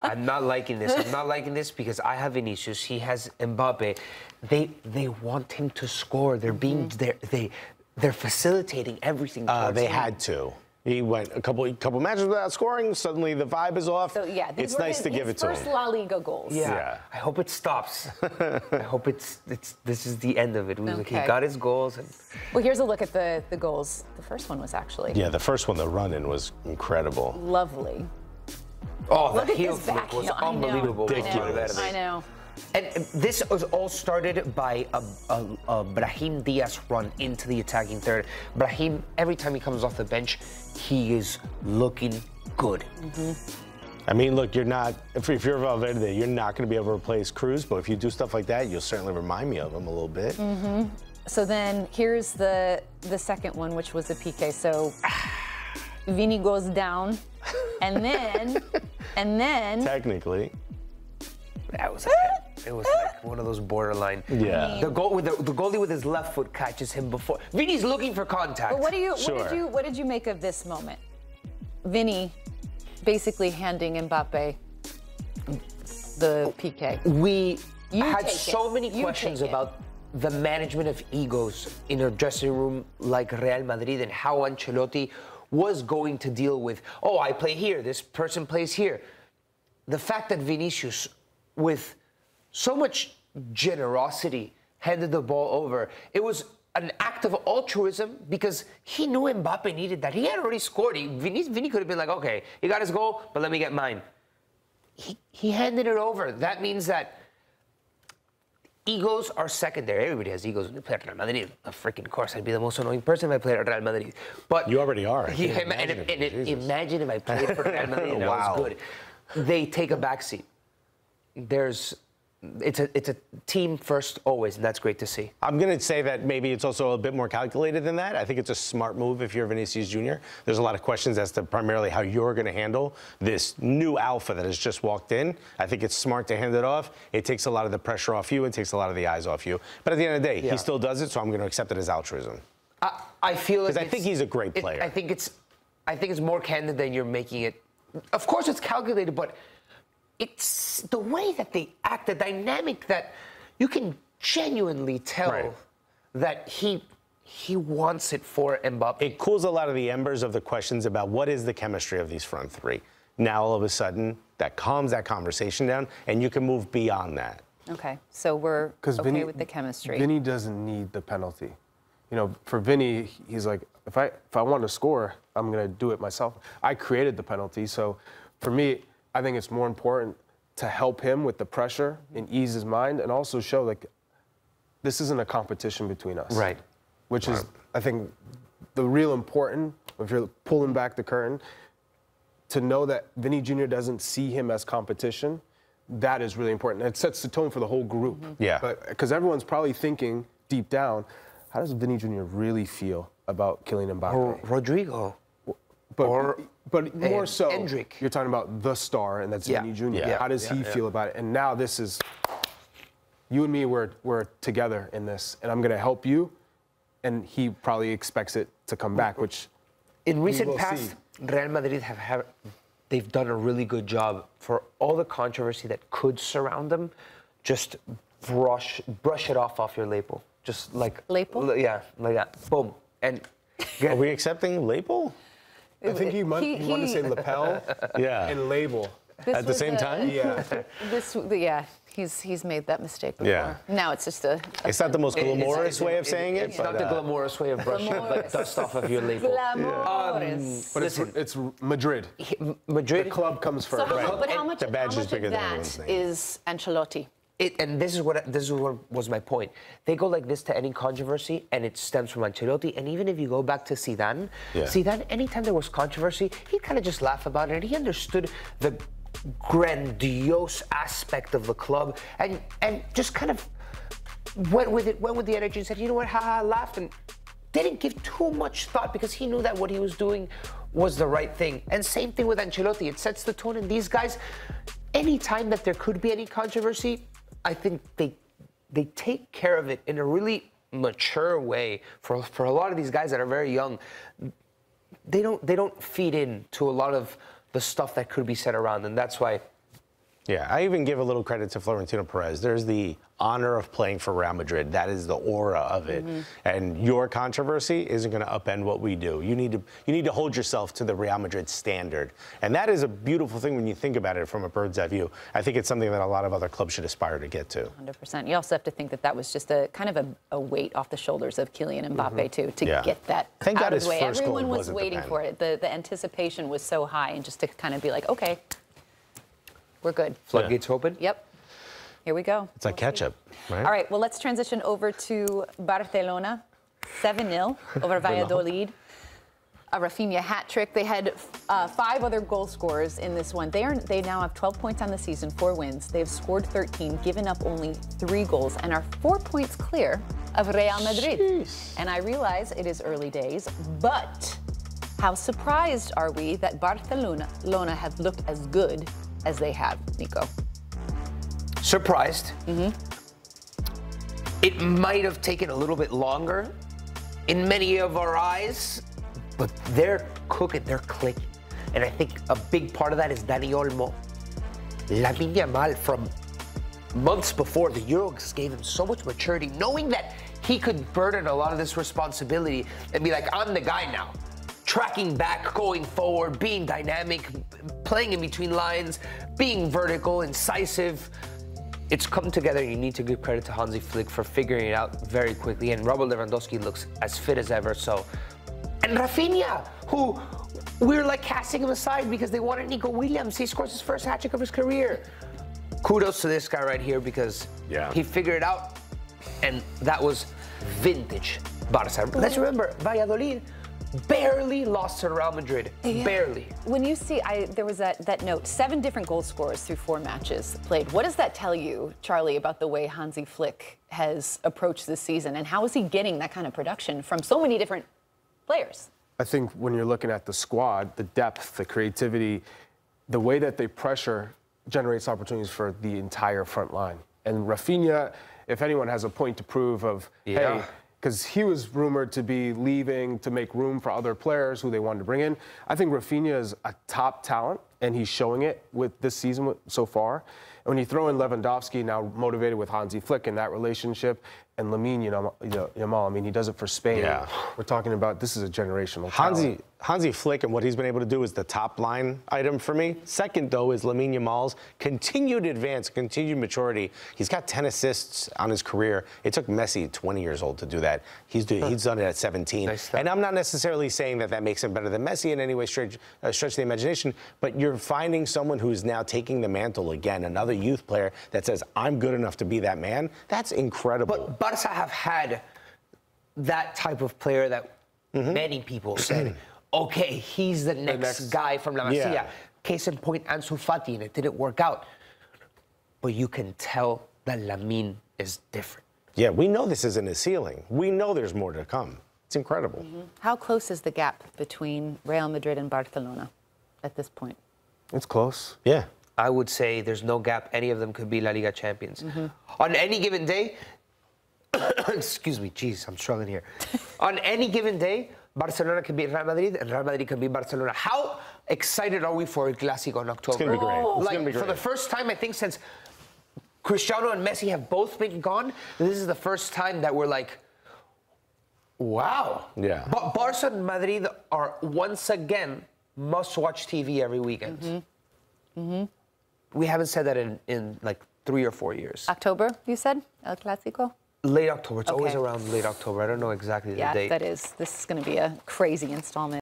I'm not liking this. I'm not liking this because I have Vinicius. He has Mbappé. They want him to score. They're being they're facilitating everything. They had to. He went a couple matches without scoring. Suddenly the vibe is off. So yeah, it's nice to give it to him. First La Liga goals. Yeah. I hope it stops. I hope this is the end of it. Okay. He got his goals. And Well, here's a look at the goals. The first one was actually Yeah, the first one, the run-in, was incredible. lovely. oh, Look the at heel this flick back was heel. I know. unbelievable. Ridiculous. I know. And this was all started by a Brahim Diaz run into the attacking third. Brahim, every time he comes off the bench, he is looking good. I mean, look, you're not, if you're Valverde, you're not going to be able to replace Cruz, but if you do stuff like that, you'll certainly remind me of him a little bit. So then here's the second one, which was a PK. So Vini goes down, and then Technically. That was it was like one of those borderline. Yeah. The goalie with his left foot catches him before. Vini's looking for contact. But Sure. what did you make of this moment? Vini basically handing Mbappe the PK. We You had take so it. many You questions take it. about the management of egos in a dressing room like Real Madrid and how Ancelotti was going to deal with, oh, I play here, this person plays here. The fact that Vinicius, with so much generosity, handed the ball over, it was an act of altruism because he knew Mbappe needed that. He had already scored. Vini could have been like, okay, he got his goal, but let me get mine. He handed it over. That means that egos are secondary. Everybody has egos when they play at Real Madrid. Of freaking course, I'd be the most annoying person if I played at Real Madrid. But You already are. yeah, imagine if I played for Real Madrid and I Wow. was good. They take a backseat. It's a team first always, and that's great to see. I'm going to say that maybe it's also a bit more calculated than that. I think it's a smart move if you're Vinicius Jr. There's a lot of questions as to primarily how you're going to handle this new alpha that has just walked in. I think it's smart to hand it off. It takes a lot of the pressure off you and takes a lot of the eyes off you. But at the end of the day, he still does it, so I'm going to accept it as altruism. I feel like Because I think he's a great player. I think it's more candid than you're making it. Of course, it's calculated, but it's the way that they act, the dynamic that you can genuinely tell that he wants it for Mbappe. It cools a lot of the embers of the questions about what is the chemistry of these front three. Now, all of a sudden, that calms that conversation down, and you can move beyond that. Okay, so we're okay with the chemistry. Vinny doesn't need the penalty. You know, for Vinny, he's like, if I want to score, I'm going to do it myself. I created the penalty, so for me, I think it's more important to help him with the pressure and ease his mind and also show, like, this isn't a competition between us. Right. Which is, I think, the real important, if you're pulling back the curtain, to know that Vinny Jr. doesn't see him as competition, that is really important. It sets the tone for the whole group. Yeah. Because everyone's probably thinking deep down, how does Vinny Jr. really feel about Kylian Mbappe? Or Rodrigo. But more so, Endrick. you're talking about the star, and that's Vinny Jr. Yeah. How does he feel about it? And now this is, you and me, we're together in this, and I'm going to help you, and he probably expects it to come back, which In recent will past, see. Real Madrid they've done a really good job for all the controversy that could surround them. Just brush it off your label. Just like Label? Yeah, like that. Boom. And Are we accepting label? I think he wanted to say lapel Yeah. and label. At the same time? Yeah. He's made that mistake before. Yeah. Now it's just a It's not the most glamorous way of saying it, It's but not the glamorous way of brushing the dust off of your label. glamorous. But it's Madrid. Madrid. The club comes So first. how much The badge is of bigger than that everyone's name. is Ancelotti? And this is what was my point. They go like this to any controversy, and it stems from Ancelotti. And even if you go back to Zidane, Zidane, anytime there was controversy, he'd kind of just laugh about it. He understood the grandiose aspect of the club, and just kind of went with the energy, and said, you know what, haha, laughed, and didn't give too much thought because he knew that what he was doing was the right thing. And same thing with Ancelotti. It sets the tone, and these guys, anytime that there could be any controversy, I think they take care of it in a really mature way. For a lot of these guys that are very young, they don't feed in to a lot of the stuff that could be said around, and that's why Yeah, I even give a little credit to Florentino Perez. There's the honor of playing for Real Madrid. That is the aura of it. And your controversy isn't going to upend what we do. You need to hold yourself to the Real Madrid standard. And that is a beautiful thing when you think about it from a bird's eye view. I think it's something that a lot of other clubs should aspire to get to. 100%. You also have to think that that was just a kind of a weight off the shoulders of Kylian Mbappé, too, to get that out of the way. Everyone was waiting for it. The anticipation was so high, and just to kind of be like, okay, we're good. Floodgates open? Yep. Here we go. It's like ketchup, right? All right, well, let's transition over to Barcelona. 7-0 over Valladolid. A Raphinha hat trick. They had 5 other goal scorers in this one. They now have 12 points on the season, 4 wins. They've scored 13, given up only 3 goals, and are 4 points clear of Real Madrid. Jeez. And I realize it is early days, but how surprised are we that Barcelona have looked as good as they have, Nico? Surprised. It might have taken a little bit longer in many of our eyes, but they're cooking, they're clicking. And I think a big part of that is Dani Olmo. Lamine Yamal, from months before, the Euros gave him so much maturity, knowing that he could burden a lot of this responsibility and be like, I'm the guy now. Tracking back, going forward, being dynamic, playing in between lines, being vertical, incisive. It's come together. You need to give credit to Hansi Flick for figuring it out very quickly. And Robert Lewandowski looks as fit as ever. So, and Raphinha, who we're like casting him aside because they wanted Nico Williams. He scores his first hat trick of his career. Kudos to this guy right here because he figured it out. And that was vintage Barca. Let's remember, Valladolid barely lost to Real Madrid. Barely. When you see, there was that note, 7 different goal scorers through 4 matches played. What does that tell you, Charlie, about the way Hansi Flick has approached this season, and how is he getting that kind of production from so many different players? I think when you're looking at the squad, the depth, the creativity, the way that they pressure generates opportunities for the entire front line. And Raphinha, if anyone has a point to prove of, hey, because he was rumored to be leaving to make room for other players who they wanted to bring in. I think Raphinha is a top talent, and he's showing it with this season so far. And when you throw in Lewandowski, now motivated with Hansi Flick in that relationship, and Lamine Yamal, I mean, he does it for Spain. We're talking about, this is a generational talent. Hansi Flick and what he's been able to do is the top line item for me. Second, though, is Lamine Yamal's continued advance, continued maturity. He's got 10 assists on his career. It took Messi 20 years old to do that. He's done it at 17. Nice. And I'm not necessarily saying that makes him better than Messi in any way, stretch the imagination, but you're finding someone who's now taking the mantle again, another youth player that says, I'm good enough to be that man. That's incredible. But Barca have had that type of player that many people said, okay, he's the next guy from La Masia. Case in point, Ansu Fati, and it didn't work out. But you can tell that Lamine is different. Yeah, we know this isn't his ceiling. We know there's more to come. It's incredible. How close is the gap between Real Madrid and Barcelona at this point? It's close. Yeah. I would say there's no gap. Any of them could be LaLiga champions. On any given day, excuse me, geez, I'm struggling here. On any given day, Barcelona can beat Real Madrid and Real Madrid can beat Barcelona. How excited are we for El Clásico in October? It's going to be great. It's like, gonna be great. For the first time, I think, since Cristiano and Messi have both been gone, this is the first time that we're like, wow. Yeah. But Barca and Madrid are once again must-watch TV every weekend. We haven't said that in like 3 or 4 years. October, you said? El Clásico? Late October. It's always around late October. I don't know exactly the date. Yeah, this is going to be a crazy installment.